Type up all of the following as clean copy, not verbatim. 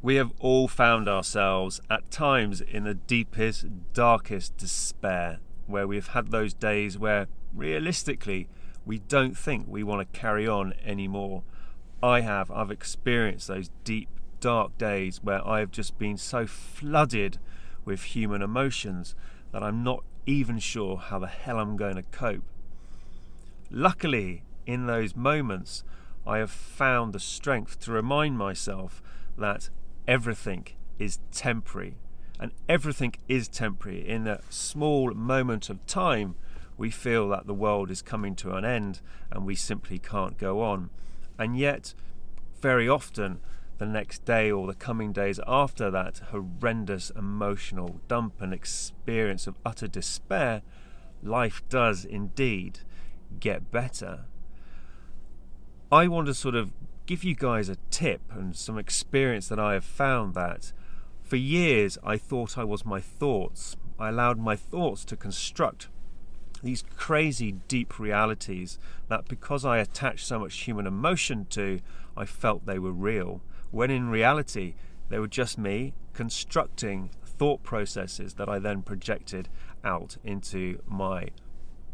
We have all found ourselves at times in the deepest, darkest despair, where we've had those days where, realistically, we don't think we want to carry on anymore. I've experienced those deep, dark days where I've just been so flooded with human emotions that I'm not even sure how the hell I'm going to cope. Luckily, in those moments, I have found the strength to remind myself that everything is temporary, and everything is temporary. In a small moment of time, we feel that the world is coming to an end and we simply can't go on. And yet, very often, the next day or the coming days after that horrendous emotional dump and experience of utter despair, life does indeed get better. I want to sort of give you guys a tip and some experience that I have found that for years I thought I was my thoughts. I allowed my thoughts to construct these crazy deep realities that, because I attached so much human emotion to, I felt they were real, when in reality they were just me constructing thought processes that I then projected out into my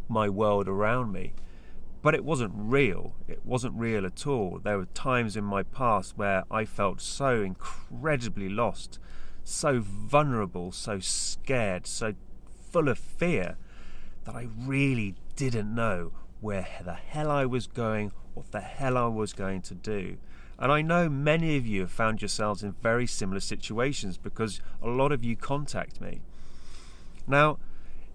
world around me. But it wasn't real. It wasn't real at all. There were times in my past where I felt so incredibly lost, so vulnerable, so scared, so full of fear that I really didn't know where the hell I was going, what the hell I was going to do. And I know many of you have found yourselves in very similar situations because a lot of you contact me. Now,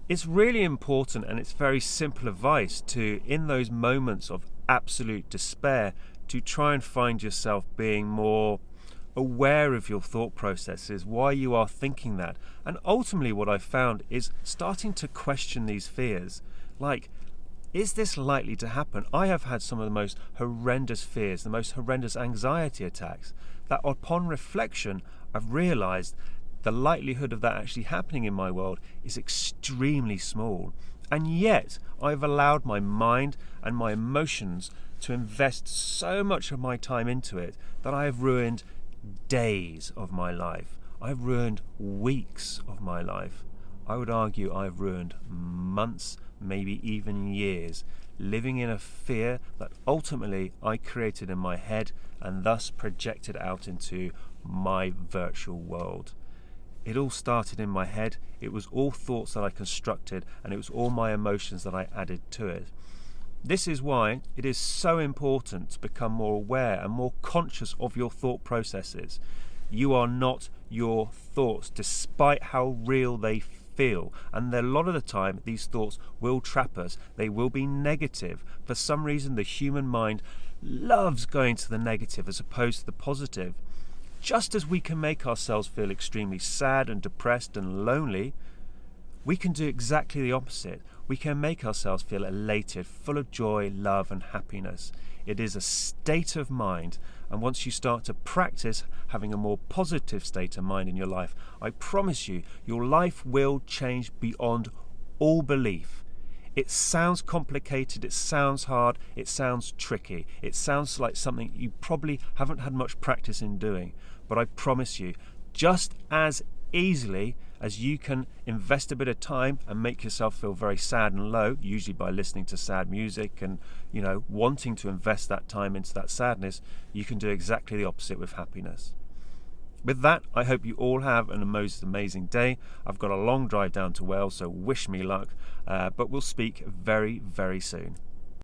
it's really important, and it's very simple advice to, in those moments of absolute despair, to try and find yourself being more aware of your thought processes, why you are thinking that. And ultimately what I've found is starting to question these fears. Like, is this likely to happen? I have had some of the most horrendous fears, the most horrendous anxiety attacks, that upon reflection I've realised the likelihood of that actually happening in my world is extremely small. And yet I've allowed my mind and my emotions to invest so much of my time into it that I have ruined days of my life. I've ruined weeks of my life. I would argue I've ruined months, maybe even years, living in a fear that ultimately I created in my head and thus projected out into my virtual world. It all started in my head. It was all thoughts that I constructed, and it was all my emotions that I added to it. This is why it is so important to become more aware and more conscious of your thought processes. You are not your thoughts, despite how real they feel. And a lot of the time, these thoughts will trap us. They will be negative. For some reason, the human mind loves going to the negative as opposed to the positive. Just as we can make ourselves feel extremely sad and depressed and lonely, we can do exactly the opposite. We can make ourselves feel elated, full of joy, love and happiness. It is a state of mind, and once you start to practice having a more positive state of mind in your life, I promise you, your life will change beyond all belief. It sounds complicated, it sounds hard, it sounds tricky, it sounds like something you probably haven't had much practice in doing, but I promise you, just as easily as you can invest a bit of time and make yourself feel very sad and low, usually by listening to sad music and, wanting to invest that time into that sadness, you can do exactly the opposite with happiness. With that, I hope you all have an most amazing day. I've got a long drive down to Wales, so wish me luck, but we'll speak very, very soon.